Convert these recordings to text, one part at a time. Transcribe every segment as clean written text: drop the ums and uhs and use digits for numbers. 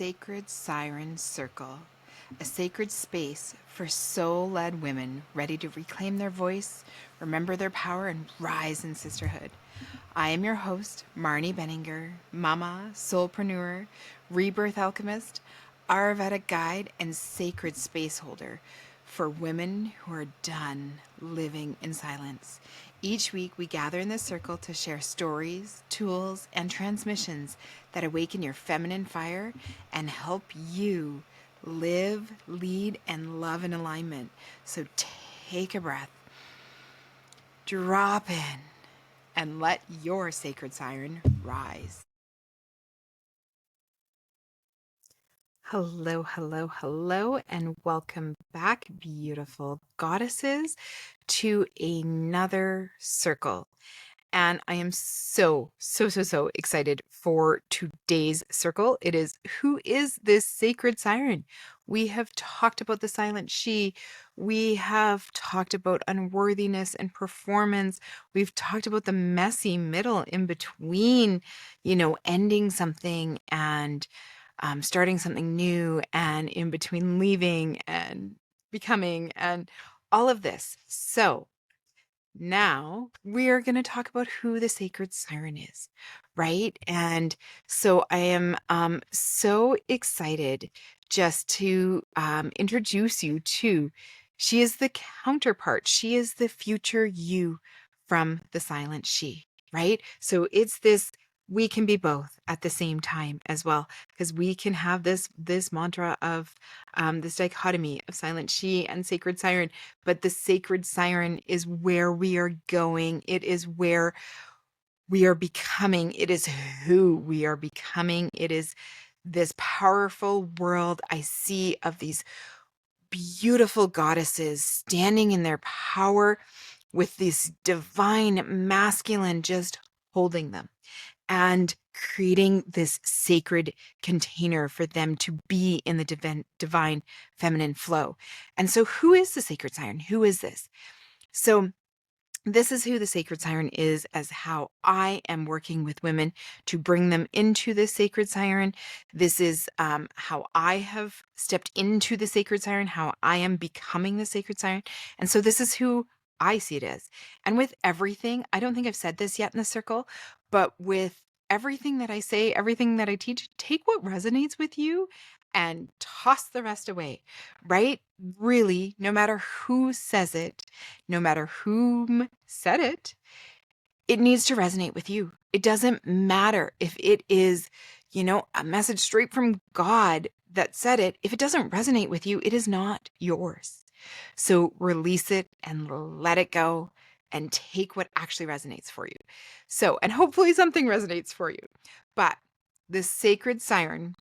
Sacred Siren Circle, a sacred space for soul-led women ready to reclaim their voice, remember their power, and rise in sisterhood. I am your host, Marni Beninger, mama, soulpreneur, rebirth alchemist, Ayurvedic guide, and sacred space holder for women who are done living in silence. Each week, we gather in this circle to share stories, tools, and transmissions that awaken your feminine fire and help you live, lead, and love in alignment. So take a breath, drop in, and let your sacred siren rise. Hello, hello, hello, and welcome back, beautiful goddesses, to another circle. And I am so excited for today's circle. It is, who is this sacred siren? We have talked about the silent she. We have talked about unworthiness and performance. We've talked about the messy middle in between, ending something and starting something new, and in between leaving and becoming and all of this. So now we are going to talk about who the sacred siren is, right? And so I am so excited just to introduce you to, she is the counterpart. She is the future you from the silent she, right? So it's this, we can be both at the same time as well, because we can have this mantra of this dichotomy of silent she and sacred siren. But the sacred siren is where we are going. It is where we are becoming. It is who we are becoming. It is this powerful world I see of these beautiful goddesses standing in their power with this divine masculine just holding them and creating this sacred container for them to be in the divine feminine flow. And so who is the sacred siren? Who is this? So this is who the sacred siren is, as how I am working with women to bring them into the sacred siren. This is how I have stepped into the sacred siren, how I am becoming the sacred siren. And so this is who I see it as. And with everything, I don't think I've said this yet in the circle, but with everything that I say, everything that I teach, take what resonates with you and toss the rest away, right? Really, no matter who says it, no matter whom said it, it needs to resonate with you. It doesn't matter if it is, a message straight from God that said it. If it doesn't resonate with you, it is not yours. So release it and let it go and take what actually resonates for you. So, and hopefully something resonates for you. But the sacred siren,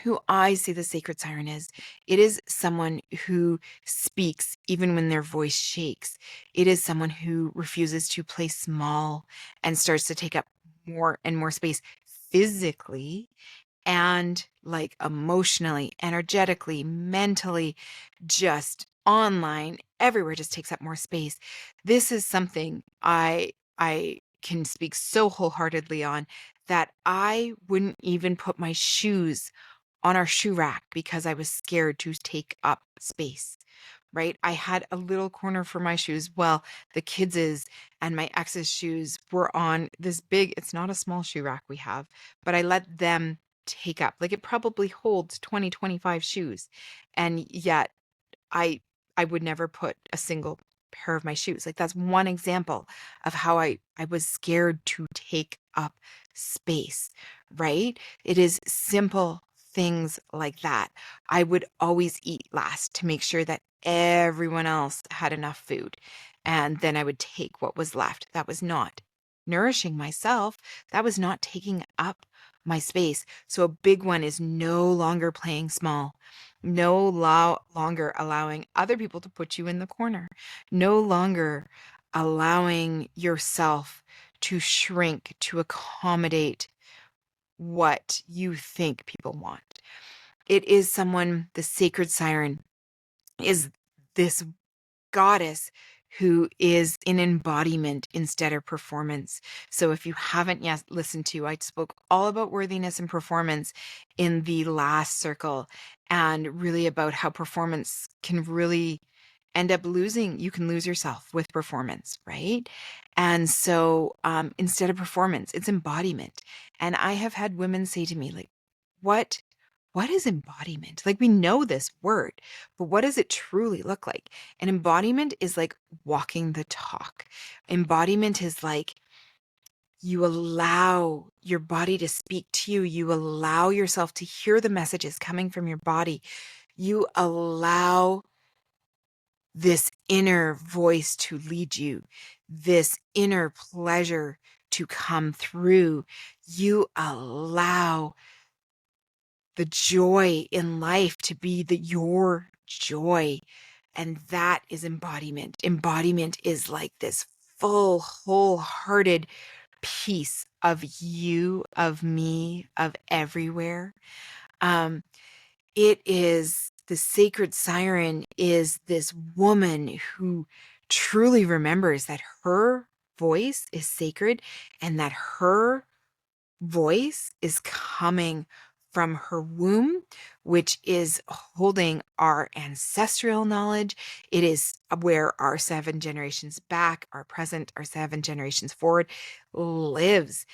who I see the sacred siren is, it is someone who speaks even when their voice shakes. It is someone who refuses to play small and starts to take up more and more space physically and like emotionally, energetically, mentally, just online, everywhere, just takes up more space. This is something I can speak so wholeheartedly on, that I wouldn't even put my shoes on our shoe rack because I was scared to take up space, right? I had a little corner for my shoes. Well, the kids' and my ex's shoes were on this big, it's not a small shoe rack we have, but I let them take up, like, it probably holds 20, 25 shoes. And yet I would never put a single pair of my shoes. Like, that's one example of how I was scared to take up space, right? It is simple things like that. I would always eat last to make sure that everyone else had enough food. And then I would take what was left. That was not nourishing myself. That was not taking up my space. So a big one is no longer playing small. No longer allowing other people to put you in the corner. No longer allowing yourself to shrink to accommodate what you think people want. It is someone, the sacred siren is this goddess who is in embodiment instead of performance. So if you haven't yet listened to, I spoke all about worthiness and performance in the last circle, and really about how performance can really end up you can lose yourself with performance, right? And so instead of performance, it's embodiment. And I have had women say to me, like, what is embodiment? Like, we know this word, but what does it truly look like? And embodiment is like walking the talk. Embodiment is like you allow your body to speak to you. You allow yourself to hear the messages coming from your body. You allow this inner voice to lead you, this inner pleasure to come through. You allow the joy in life to be your joy. And that is embodiment. Embodiment is like this full, wholehearted piece of you, of me, of everywhere. It is the sacred siren is this woman who truly remembers that her voice is sacred and that her voice is coming from her womb, which is holding our ancestral knowledge. It is where our 7 generations back, our present, our 7 generations forward lives.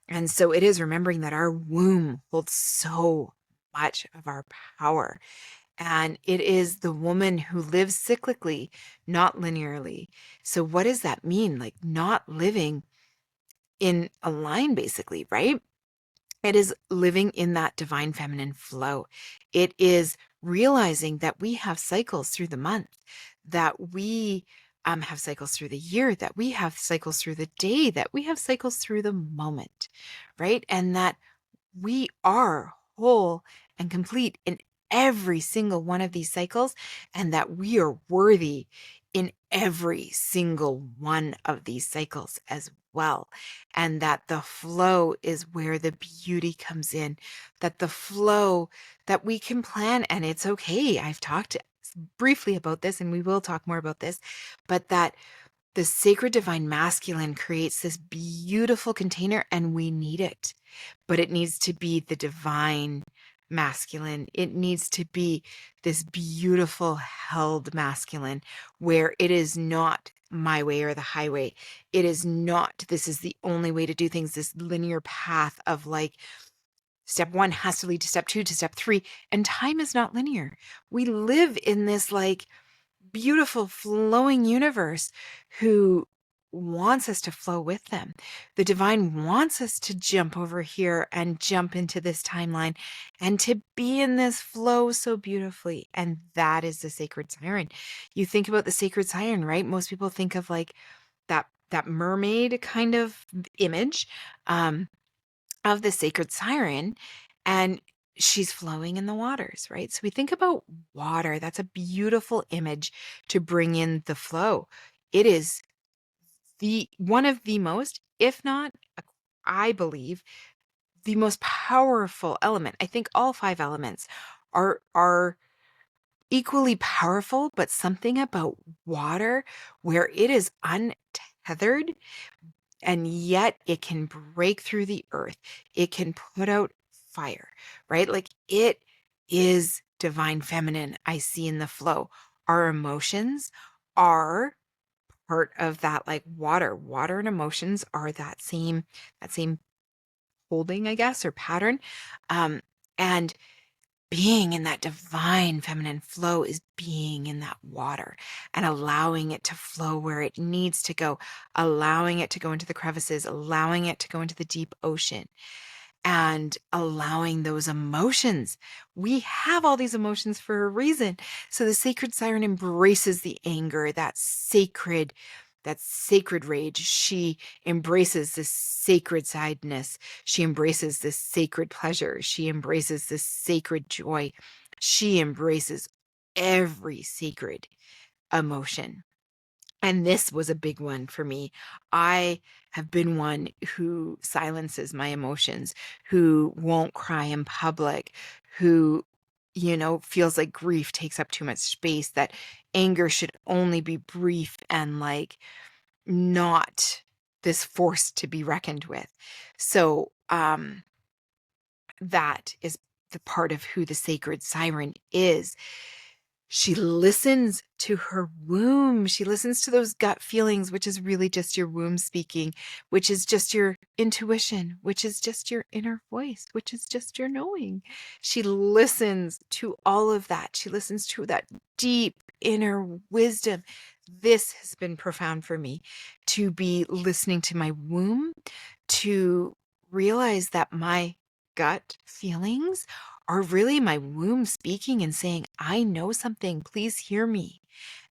And so it is remembering that our womb holds so much of our power. And it is the woman who lives cyclically, not linearly. So what does that mean? Like not living in a line, basically, right? It is living in that divine feminine flow. It is realizing that we have cycles through the month, that we have cycles through the year, that we have cycles through the day, that we have cycles through the moment, right? And that we are whole and complete in every single one of these cycles, and that we are worthy in every single one of these cycles as well. And that the flow is where the beauty comes in, that the flow that we can plan, and it's okay. I've talked briefly about this, and we will talk more about this, but that the sacred divine masculine creates this beautiful container and we need it, but it needs to be the divine masculine. It needs to be this beautiful held masculine where it is not my way or the highway. It is not, this is the only way to do things, this linear path of like, step 1 has to lead to step 2 to step 3. And time is not linear. We live in this like beautiful flowing universe who wants us to flow with them. The divine wants us to jump over here and jump into this timeline and to be in this flow so beautifully. And that is the sacred siren. You think about the sacred siren, right? Most people think of like that mermaid kind of image of the sacred siren, and she's flowing in the waters, right? So we think about water. That's a beautiful image to bring in the flow. It is the one of the most, if not, I believe, the most powerful element. I think all 5 elements are equally powerful, but something about water where it is untethered and yet it can break through the earth. It can put out fire, right? Like it is divine feminine. I see in the flow. Our emotions are part of that, like water and emotions are that same holding, I guess, or pattern. And being in that divine feminine flow is being in that water and allowing it to flow where it needs to go, allowing it to go into the crevices, allowing it to go into the deep ocean, and allowing those emotions. We have all these emotions for a reason. So the sacred siren embraces the anger, that sacred rage. She embraces this sacred sadness. She embraces this sacred pleasure. She embraces this sacred joy. She embraces every sacred emotion. And this was a big one for me. I have been one who silences my emotions, who won't cry in public, who feels like grief takes up too much space, that anger should only be brief and like not this force to be reckoned with. So that is the part of who the sacred siren is. She listens to her womb. She listens to those gut feelings, which is really just your womb speaking, which is just your intuition, which is just your inner voice, which is just your knowing. She listens to all of that. She listens to that deep inner wisdom. This has been profound for me, to be listening to my womb, to realize that my gut feelings are really my womb speaking and saying, I know something, please hear me.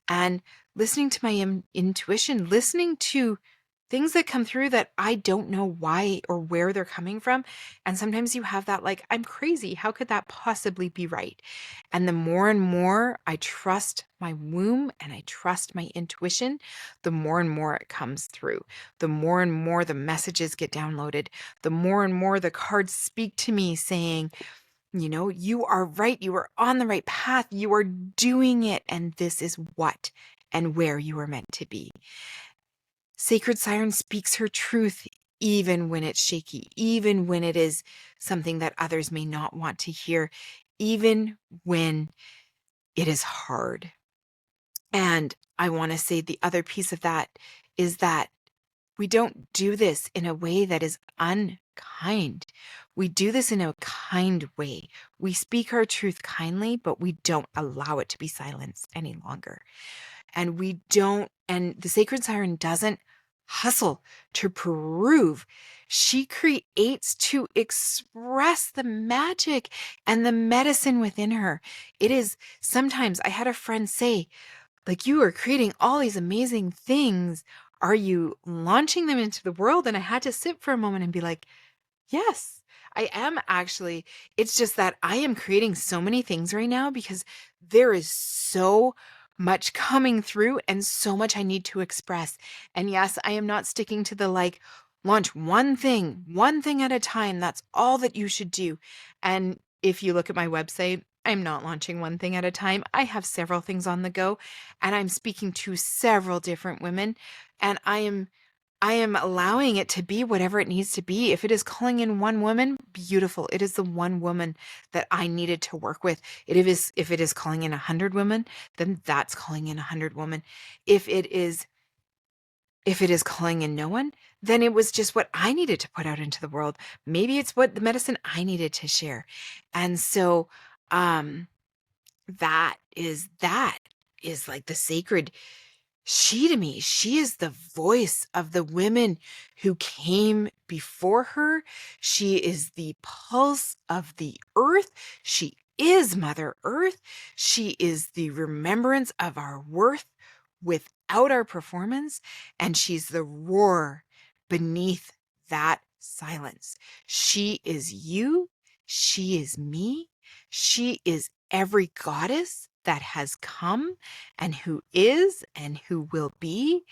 And listening to my intuition, listening to things that come through that I don't know why or where they're coming from. And sometimes you have that, like, I'm crazy. How could that possibly be right? And the more and more I trust my womb and I trust my intuition, the more and more it comes through. The more and more the messages get downloaded. The more and more the cards speak to me saying, you are right. You are on the right path. You are doing it. And this is what and where you are meant to be. Sacred Siren speaks her truth, even when it's shaky, even when it is something that others may not want to hear, even when it is hard. And I want to say the other piece of that is that we don't do this in a way that is unkind. We do this in a kind way. We speak our truth kindly, but we don't allow it to be silenced any longer. And the sacred siren doesn't hustle to prove. She creates to express the magic and the medicine within her. It is sometimes, I had a friend say, like, you are creating all these amazing things. Are you launching them into the world? And I had to sit for a moment and be like, yes, I am actually. It's just that I am creating so many things right now because there is so much coming through and so much I need to express. And yes, I am not sticking to the launch one thing at a time. That's all that you should do. And if you look at my website, I'm not launching one thing at a time. I have several things on the go, and I'm speaking to several different women, and I am allowing it to be whatever it needs to be. If it is calling in one woman, beautiful. It is the one woman that I needed to work with. If it is calling in 100 women, then that's calling in 100 women. If it is calling in no one, then it was just what I needed to put out into the world. Maybe it's what the medicine I needed to share. And so that is like the sacred she to me. She is the voice of the women who came before her. She is the pulse of the earth. She is Mother Earth. She is the remembrance of our worth without our performance. And she's the roar beneath that silence. She is you. She is me. She is every goddess that has come and who is and who will be.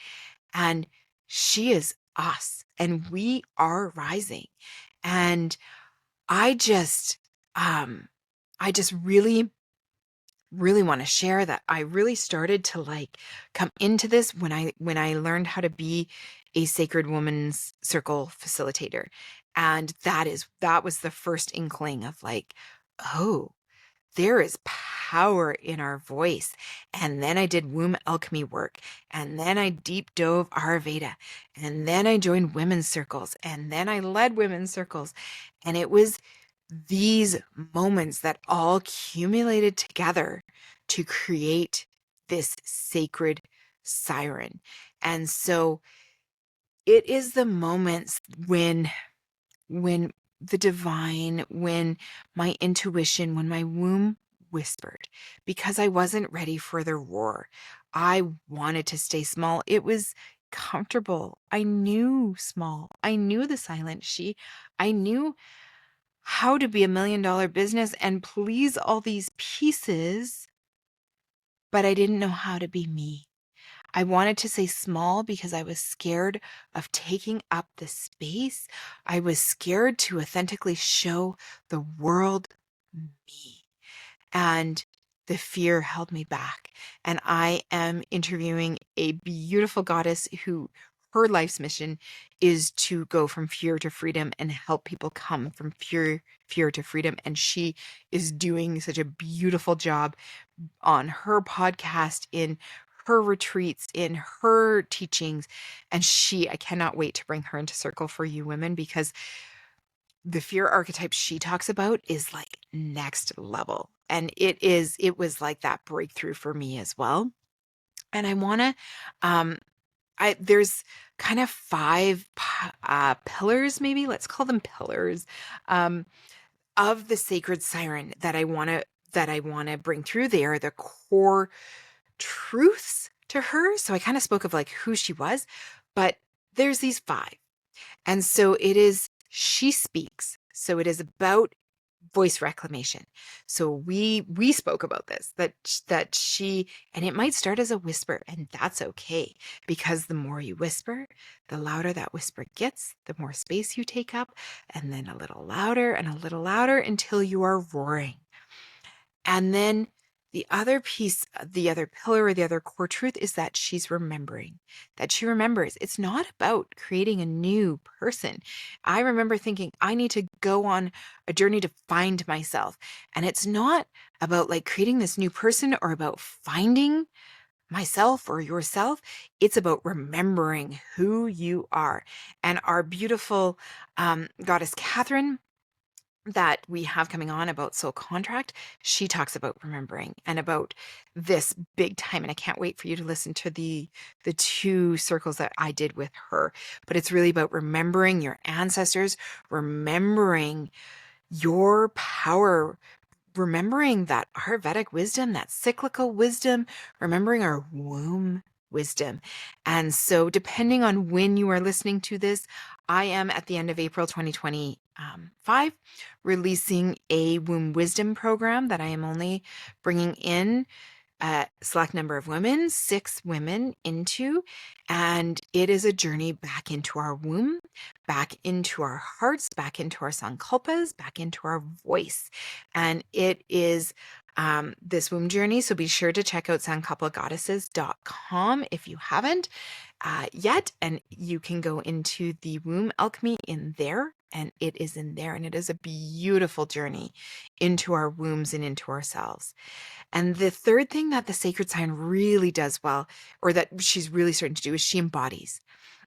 And she is us, and we are rising. And I just really, really want to share that I really started to come into this when I learned how to be a Sacred Woman's Circle facilitator. And that was the first inkling of oh, there is power in our voice. And then I did womb alchemy work. And then I deep dove Ayurveda. And then I joined women's circles. And then I led women's circles. And it was these moments that all accumulated together to create this sacred siren. And so it is the moments when the divine, when my intuition, when my womb whispered, because I wasn't ready for the roar. I wanted to stay small. It was comfortable. I knew small. I knew the silent she. I knew how to be $1 million business and please all these pieces, but I didn't know how to be me. I wanted to say small because I was scared of taking up the space. I was scared to authentically show the world me. and the fear held me back. And I am interviewing a beautiful goddess who her life's mission is to go from fear to freedom and help people come from fear to freedom. And she is doing such a beautiful job on her podcast, in her retreats, in her teachings. And I cannot wait to bring her into circle for you women, because the fear archetype she talks about is like next level. And it was like that breakthrough for me as well. And I want to, there's kind of five pillars, maybe let's call them pillars, of the sacred siren that I want to bring through. They are the core truths to her. So I kind of spoke of like who she was, but there's these five. And so it is, she speaks. So it is about voice reclamation. So we spoke about this, that she, and it might start as a whisper, and that's okay, because the more you whisper, the louder that whisper gets, the more space you take up, and then a little louder and a little louder until you are roaring. And then the other piece, the other pillar, or the other core truth is that she's remembering, that she remembers. It's not about creating a new person. I remember thinking, I need to go on a journey to find myself. And it's not about like creating this new person or about finding myself or yourself. It's about remembering who you are. And our beautiful goddess Catherine, that we have coming on about soul contract, she talks about remembering and about this big time. And I can't wait for you to listen to the 2 circles that I did with her. But it's really about remembering your ancestors, remembering your power, remembering that Ayurvedic wisdom, that cyclical wisdom, remembering our womb wisdom. And so depending on when you are listening to this, I am at the end of April 2025 releasing a womb wisdom program that I am only bringing in a select number of women, 6 women into, and it is a journey back into our womb, back into our hearts, back into our sankalpas, back into our voice. And it is this womb journey. So be sure to check out sankalpagoddesses.com if you haven't yet. And you can go into the womb alchemy in there, and it is in there. And it is a beautiful journey into our wombs and into ourselves. And the third thing that the sacred sign really does well, or that she's really starting to do, is she embodies.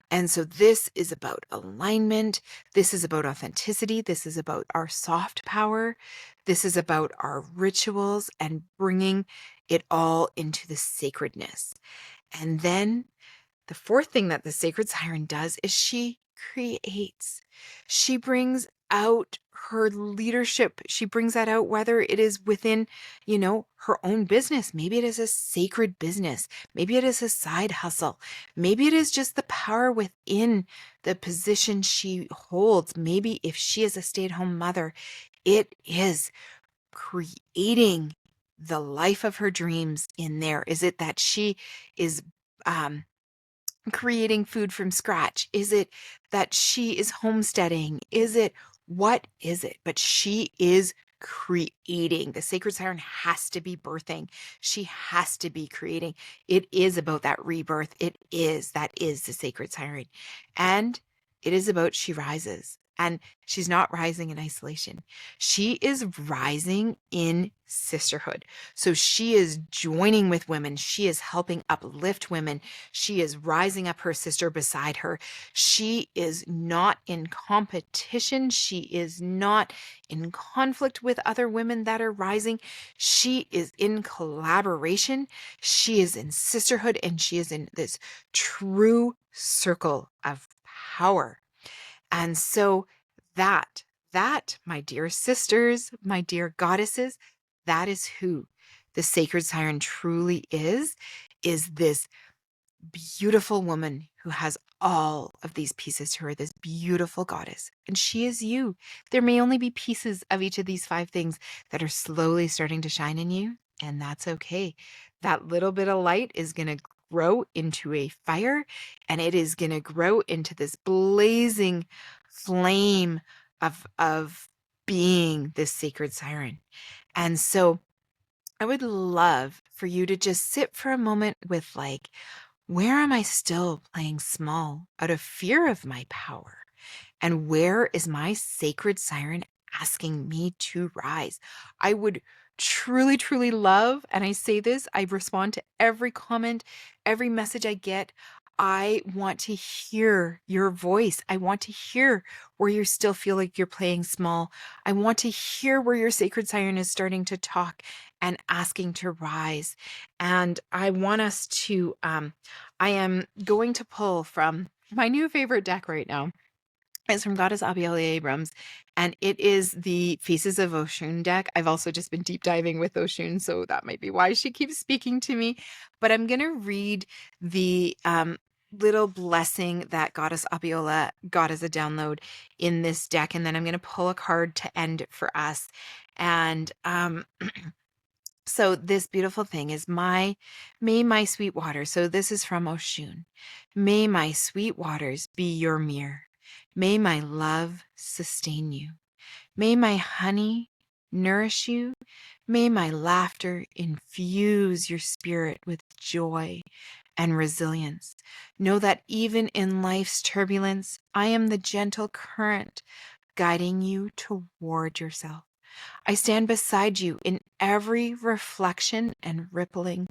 And so this is about alignment. This is about authenticity. This is about our soft power. This is about our rituals and bringing it all into the sacredness. And then the fourth thing that the sacred siren does is she creates. She brings out her leadership. She brings that out, whether it is within, her own business. Maybe it is a sacred business. Maybe it is a side hustle. Maybe it is just the power within the position she holds. Maybe if she is a stay-at-home mother, it is creating the life of her dreams in there. Is it that she is creating food from scratch? Is it that she is homesteading? What is it? But she is creating. The sacred siren has to be birthing. She has to be creating. It is about that rebirth. That is the sacred siren. And it is about she rises. And she's not rising in isolation. She is rising in sisterhood. So she is joining with women. She is helping uplift women. She is rising up her sister beside her. She is not in competition. She is not in conflict with other women that are rising. She is in collaboration. She is in sisterhood, and she is in this true circle of power. And so that, my dear sisters, my dear goddesses, that is who the sacred siren truly is this beautiful woman who has all of these pieces to her, this beautiful goddess. And she is you. There may only be pieces of each of these 5 things that are slowly starting to shine in you, and that's okay. That little bit of light is going to grow into a fire, and it is going to grow into this blazing flame of being this sacred siren. And so I would love for you to just sit for a moment with like, where am I still playing small out of fear of my power? And where is my sacred siren asking me to rise? I would truly, truly love, and I say this, I respond to every comment, every message I get. I want to hear your voice. I want to hear where you still feel like you're playing small. I want to hear where your sacred siren is starting to talk and asking to rise. And I want us to, I am going to pull from my new favorite deck right now. It's from Goddess Abigail Abrams, and it is the Faces of Oshun deck. I've also just been deep diving with Oshun, so that might be why she keeps speaking to me. But I'm going to read the little blessing that Goddess Abiola got as a download in this deck, and then I'm going to pull a card to end it for us. And so this beautiful thing is may my sweet waters. So this is from Oshun. May my sweet waters be your mirror. May my love sustain you. May my honey nourish you. May my laughter infuse your spirit with joy and resilience. Know that even in life's turbulence, I am the gentle current guiding you toward yourself. I stand beside you in every reflection and rippling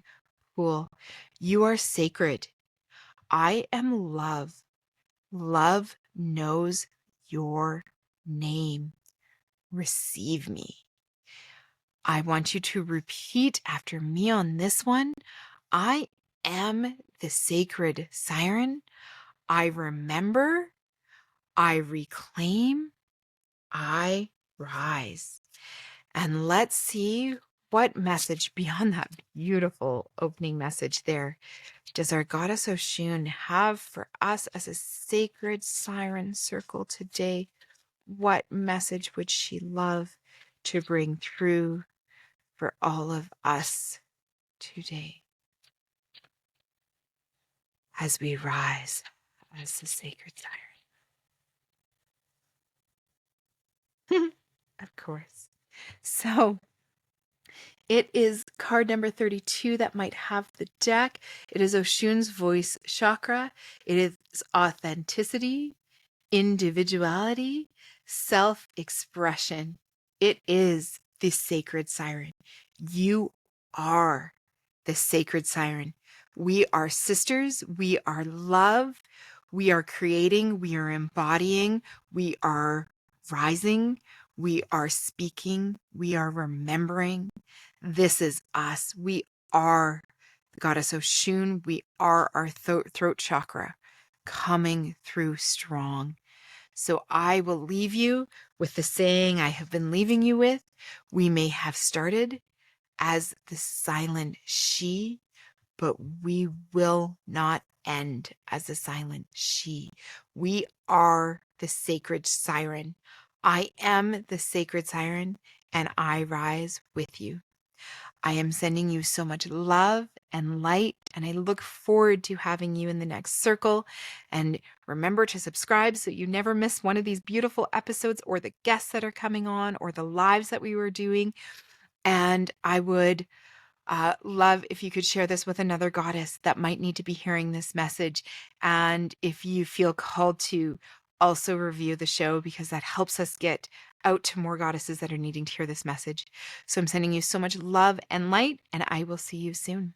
pool. You are sacred. I am love. Love knows your name. Receive me. I want you to repeat after me on this one. I am the sacred siren. I remember. I reclaim. I rise. And let's see what message beyond that beautiful opening message there does our goddess Oshun have for us as a sacred siren circle today? What message would she love to bring through for all of us today as we rise as the sacred siren? Of course. So it is card number 32 that might have the deck. It is Oshun's voice chakra. It is authenticity, individuality, self-expression. It is the sacred siren. You are the sacred siren. We are sisters. We are love. We are creating. We are embodying. We are rising. We are speaking. We are remembering. This is us. We are the goddess Oshun. We are our throat chakra coming through strong. So I will leave you with the saying I have been leaving you with. We may have started as the silent she, but we will not end as the silent she. We are the sacred siren. I am the sacred siren, and I rise with you. I am sending you so much love and light, and I look forward to having you in the next circle. And remember to subscribe so you never miss one of these beautiful episodes or the guests that are coming on or the lives that we were doing. And I would love if you could share this with another goddess that might need to be hearing this message. And if you feel called to also review the show, because that helps us get out to more goddesses that are needing to hear this message. So I'm sending you so much love and light, and I will see you soon.